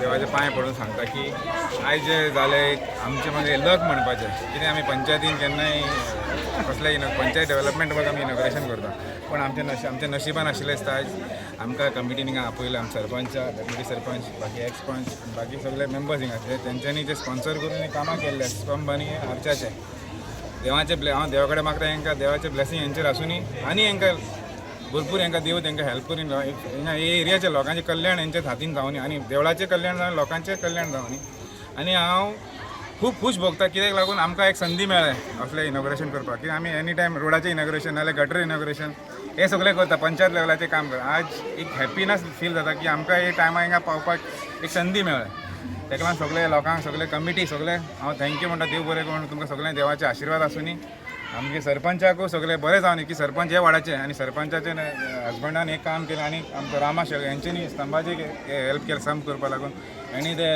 देवाचे पांय पडून सांगता की आयज जे जाले आमचे मागे लक म्हणपाचें कितें आमी पंचायतीन केन्नाय कसलेय पंचायत डेव्हलपमेंट वर्क आमी इनॉग्रेशन करता पण आमचे नशिबान आशिल्लें दिसता आयज आमकां कमिटीन हिंगा आपयलें आमचे सरपंच डेप्युटी सरपंच बाकी एक्स पंच बाकी सगळे मेंबर्स हिंगाचे तेंच्यांनी ते स्पॉन्सर करून कामां केल्ले स्तंभ आनी आर्चाचे देवाचे हांव देवा कडेन मागता हेंकां देवाचें ब्लेसिंग हेंचेर आसूनी आनी हेंकां भरपूर हेंकां देव तेंकां हेल्प करून हिंगा हे एरियाच्या लोकांचें कल्याण हेंच्या हातीन जावनी आनी देवळाचें कल्याण जावन लोकांचें कल्याण जावनी आनी हांव खूब खूश भोगता कित्याक लागून आमकां एक संदी मेळ्ळें असलें इनॉग्रेशन करपाक की आमी एनी टायम रोडाचें इनॉग्रेशन नाजाल्यार गटर इनॉग्रेशन हे सगळें करता पंचायत लेवलाचें काम करता आज एक हॅप्पीनस फील जाता की आमकां हे टायमार हिंगा पावपाक एक संदी मेळ्ळें तेका लागून सगळे लोकांक सगळे कमिटी सगळे हांव थँक्यू म्हणटा देव बरें करून तुमकां सगळ्यांक देवाचे आशिर्वाद आसूनी आमगे सरपंचाकूय सगळे बरें जावनी की सरपंच हे वाड्याचे आनी सरपंचाचे हजबंडान एक काम केलें आनी आमचो रामा शेळके हेंच्यांनी स्तंभाचे हेल्प केलें सम करपा लागून आनी ते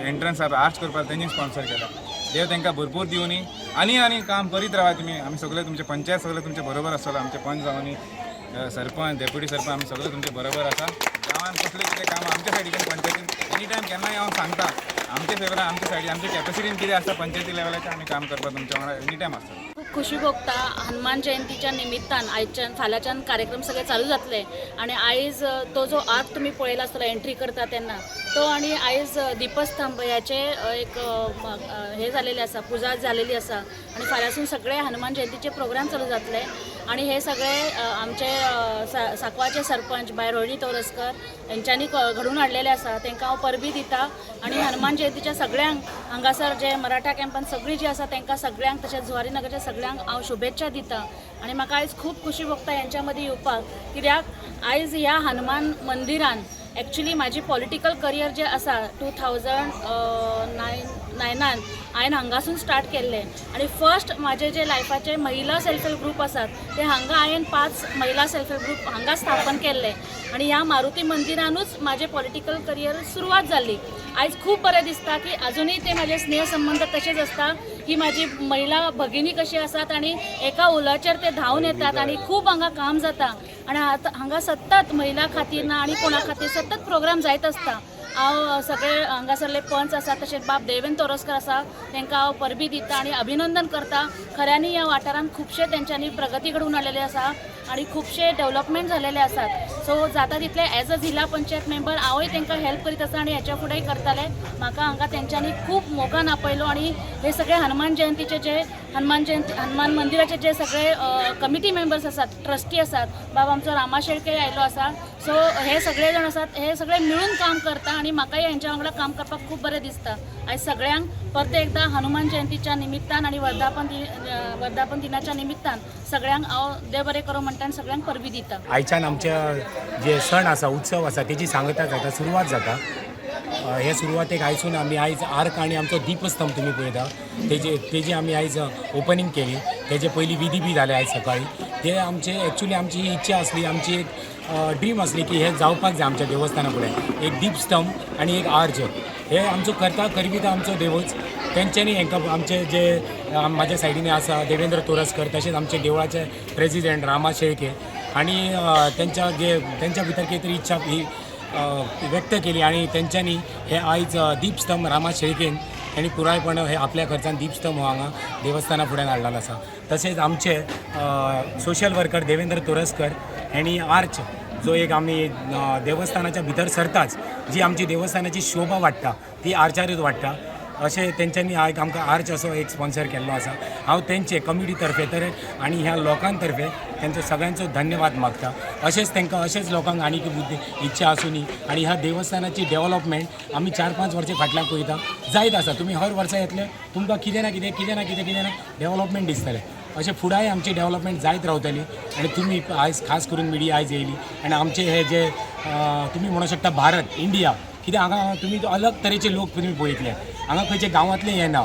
एंट्रन्स आर्च करपाक तेंच्यांनी स्पॉन्सर केला देव तांकां भरपूर दिवनी आनी काम करीत रावा तुमी आमी सगळे तुमचे पंचायत सगळे तुमचे बरोबर आसतलो आमचे पंच जावनी सरपंच डेप्युटी सरपंच आमी सगळे तुमचे बरोबर आसा गांवांत कसलें कितें काम आमच्या सायडीच्यान पंचायतीन एनी टायम केन्नाय हांव सांगता आमचे फेवरान आमच्या सायडीन आमच्या कॅपॅसिटीन कितें आसा पंचायती लेवलाचें आमी काम करपाक तुमच्या वांगडा एनी टायम आसता खूप खुशी भोगता हनुमान जयंतीच्या निमित्तान आयच्यान फाल्यांच्यान कार्यक्रम सगळे चालू जातले आणि आयज तो जो आर्ट तुम्ही पळयला आसतलो एंट्री करता तेन्ना तो आणि आयज दीपस्तंभ ह्याचे एक हे झालेले आसा पुजा झालेली आसा आणि फाल्यांसून सगळे हनुमान जयंतीचे प्रोग्राम चालू जातले आणि हे सगळे आमचे सांकवाळचे सरपंच बाय रोहिणी तोरसकर यांच्यांनी घडून हाडलेले आसा तांकां हांव परबी दिता आणि हनुमान जयंतीच्या सगळ्यांक हांगासर जे मराठा कॅम्पान सगळीं जी आसा तांकां सगळ्यांक तशेंच जुवारीनगरच्या सगळ्यांक हांव शुभेच्छा दिता आणि म्हाका आयज खूब खुशी भोगता यांच्या मदीं येवपाक कित्याक आयज ह्या हनुमान मंदिरान एक्चुली माझी पॉलिटिकल करियर जे आसा 2009 हांवें हांगासून स्टार्ट केल्लें आणि फर्स्ट माझे जे लायफाचे महिला सेल्फ हेल्प ग्रुप आसात ते हांगा हांवें 5 महिला सेल्फ हेल्प ग्रुप हांगा स्थापन केल्ले आणि ह्या मारुती मंदिरानूच माझे पॉलिटिकल करियर सुरवात जाली आयज खूब बरें दिसता की अजुनूय ते म्हाजे स्नेह संबंध तशेंच आसता की माझी महिला भगिनी कशी आसात आणि एका उलाचेर ते धांवन येतात आणि खूब हांगा काम जाता आणि हांगा सतत महिला खातीर ना आणि कोणा खातीर सतत प्रोग्राम जायत आसता हांव सगळे हांगासरले पंच आसा तशेंच बाब देवेंद्र तोरसकर आसा तांकां हांव परबी दिता आणि अभिनंदन करता खऱ्यांनी ह्या वाठारांत खुबशे तेंच्यांनी प्रगती घडोवन हाडलेले आसा आणि खुबशे डेव्हलपमेंट झालेले आसात सो जाता तितले एज अ जिल्हा पंचायत मेंबर हांवूय तांकां हेल्प करीत आसा आणि हेच्या फुडेंय करतले म्हाका हांगा तेंच्यांनी खूब मोगान आपयलो आणि हे सगळे हनुमान जयंतीचे जे हनुमान मंदिराचे जे सगळे कमिटी मेंबर्स आसात ट्रस्टी आसात बाब आमचो रामा शेळके आयलो आसा सो हे सगळे जाण आसात हे सगळे मिळून काम करता आणि म्हाकाय हेंच्या वांगडा काम करपाक खूब बरें दिसता आयज सगळ्यांक परत एकदा हनुमान जयंतीच्या निमित्तान आणि वर्धापन दिनाच्या निमित्तान सगळ्यांक हांव देव बरें करूं म्हणटा आनी सगळ्यांक परबी दिता आयच्यान आमच्या जे सण आसा उत्सव आसा तेजी सांगता जाता सुरवात जाता हे सुरवातेक आयसून आमी आयज आर्क आणि आमचो दीपस्तंभ तुमी पळयता तेजी आमी आयज ओपनिंग केली तेजे पयलीं विधी बी जाले आयज सकाळी ते आमचे एक्चुली आमची ही इच्छा आसली आमची एक ड्रीम आसली की हे जावपाक जाय आमच्या देवस्थाना फुडें एक दीपस्तंभ आणि एक आर्च हे आमचो करता करविता आमचो देवूच तेंच्यांनी हांकां आमचे जे म्हाज्या सायडीन आसा देवेंद्र तोरसकर तशेंच आमचे देवळाचे प्रेसिडेंट रामा शेळके आणि त्यांच्या भितर कितें तरी इच्छा ही व्यक्त केली आणि तेंच्यांनी हे आयज दीपस्तंभ रामा शेळकेन आणि पुरायपण हे आपल्या खर्चान दीपस्तंभ हांगा देवस्थाना फुडें हाडलेलो आसा तशेंच आमचे सोशल वर्कर देवेंद्र तोरसकर हांणी आर्च जो एक आमी देवस्थानाच्या भितर सरताच जी आमची देवस्थानाची शोभा वाडटा ती आर्चारूच वाडटा अशें तेंच्यांनी आमकां आर्च असो एक स्पॉन्सर केल्लो आसा. हांव तेंचे कमिटी तर्फे तर आनी ह्या लोकां तर्फे तेंचो सगळ्यांचो धन्यवाद मागता. अशेंच तांकां अशेंच लोकांक आनी इच्छा आसुनी आनी ह्या देवस्थानाची डेव्हलपमेंट आमी 4-5 वर्सां फाटल्यान पळयता जायत आसा. तुमी हर वर्सा येतले तुमकां कितें ना कितें डेव्हलपमेंट दिसतलें. अशें फुडांय आमची डेव्हलपमेंट जायत रावतली आनी तुमी आयज खास करून मिडिया आयज येयली आनी आमचे हे जे तुमी म्हणूंक शकता भारत इंडिया कित्याक हांगा तुमी अलग तरेचे लोक तुमी पळयतले. हांगा खंयचे गांवांतले हें ना,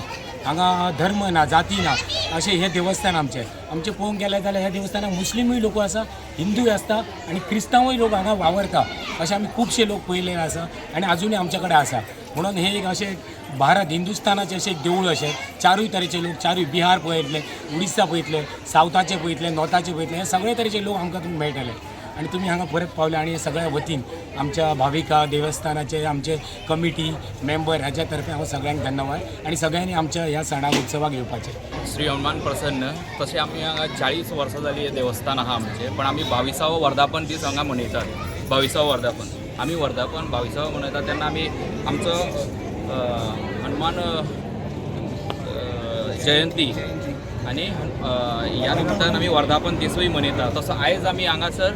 हांगा धर्म ना, जाती ना, अशें हे देवस्थान आमचें पळोवंक गेलें जाल्यार ह्या देवस्थानाक मुस्लिमूय लोक आसा, हिंदूय आसता आनी क्रिस्तांवूय लोक हांगा वावरता. अशे आमी खुबशे लोक पळयले आसा आनी अजुनूय आमचे कडेन आसा. म्हणून हे एक अशें भारत हिंदुस्थानाचें अशें एक देवूळ अशें चारूय तरेचे लोक, चारूय बिहार पळयतले, उडिस्सा पळयतले, सावथाचे पळयतले, नॉर्थाचे पळयतले, हे सगळे तरेचे लोक आमकां तुमी मेळटले. आणि तुम्ही हांगा परत पावले आणि सगळ्या वतीन आमच्या भाविका देवस्थानाचे आमचे कमिटी मेंबर ह्याच्या तर्फे हांव सगळ्यांक धन्यवाद आणि सगळ्यांनी आमच्या ह्या सणाक उत्सवाक येवपाचें. श्री हनुमान प्रसन्न तशें आमी हांगा 40 वर्सां जालीं हें देवस्थान आहा आमचें, पण आमी 22वो वर्धापन दीस हांगा मनयतात. 22वो वर्धापन आमी वर्धापन 22वो मनयतात तेन्ना आमी आमचो हनुमान जयंती आनी ह्या निमतान आमी वर्धापन दिसूय मनयता. तसो आयज आमी हांगासर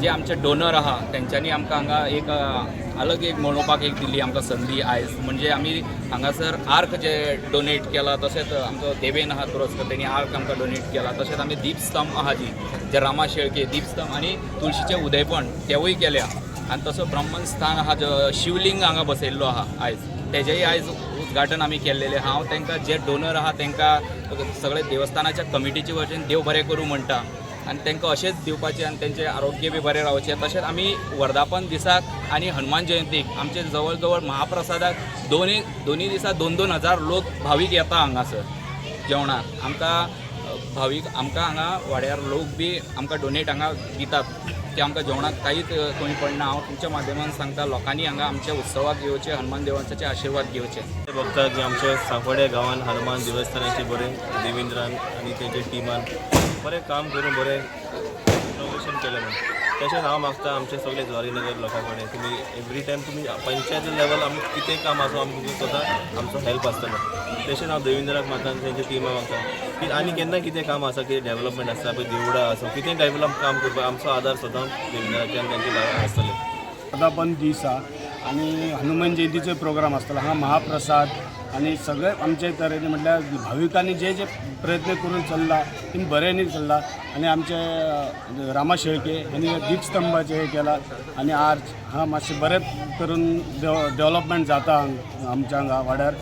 जे आमचे डोनर आहा तेंच्यांनी आमकां हांगा एक अलग एक म्हणोवपाक एक दिली आमकां संदी आयज. म्हणजे आमी हांगासर आर्क जे डोनेट केला, तशेंच आमचो देवेन आहा तुरस्कर तेणी आर्क आमकां डोनेट केला. तशेंच आमी दीपस्तंभ आहा जी जे रामा शेळके दीपस्तंभ आनी तुळशीचें उदयपण तेवूय केल्या. आनी तसो ब्रह्मस्थान आहा जो शिवलिंग हांगा बसयल्लो आहा आयज, तेजेंय आयज उद्घाटन आमी केल्लेलें. हांव तांकां जे डोनर आहा तांकां सगळे देवस्थानाच्या कमिटीचे वतीन देव बरें करूं म्हणटा आनी तांकां अशेंच दिवपाचें आनी तेंचें आरोग्य बी बरें रावचें. तशेंच आमी वर्धापन दिसाक आनी हनुमान जयंतीक आमचे जवळ जवळ महाप्रसादाक दोनी दिसा 2-2 हजार लोक भावीक येता हांगासर जेवणाक. आमकां भावीक आमकां हांगा वाड्यार लोक बी आमकां डोनेट हांगा दितात की आमकां जेवणाक कांयच कमी पडना. हांव तुमच्या माध्यमान सांगता लोकांनी हांगा आमच्या उत्सवाक येवचें, हनुमान देवाचे आशिर्वाद घेवचे. बघता की आमच्या सांकवाड्या गांवांत हनुमान देवस्थानाचे बरें देवेंद्रान आनी तेजे टिमान बरें काम करून बरें इनोवेशन केलें. तशेंच हांव मागता आमचे सगळे ज्वारीनगर लोकां कडेन तुमी एवरी टायम तुमी पंचायती लेवल आमी कितें काम आसा आमकां स्वता आमचो हेल्प आसतलो. तशेंच हांव देवेंद्राक मागता आनी तेंच्या टिमा मागता की आनी केन्ना कितें काम आसा कितें डेवलपमेंट आसा पळय देवळां आसूं कितें डेवलप काम करपाक आमचो आदार स्वता देवेंद्राचे आनी तेंचे लागीं आसतले. वर्धापन दीस आणि हनुमान जयंतीचे प्रोग्राम आसतलो. हांगा महाप्रसाद आणि सगळे आमचे तरेने म्हटल्यार भाविकांनी जे जे प्रयत्न करून चल्ला ती बऱ्यांनी चल्ला. आणि आमचे रामा शेळके यांनी दीपस्तंभाचे हे केला आणि आर्च हांगा मातशें बरें करून डेवलपमेंट जाता आमच्या हांगा वाड्यार.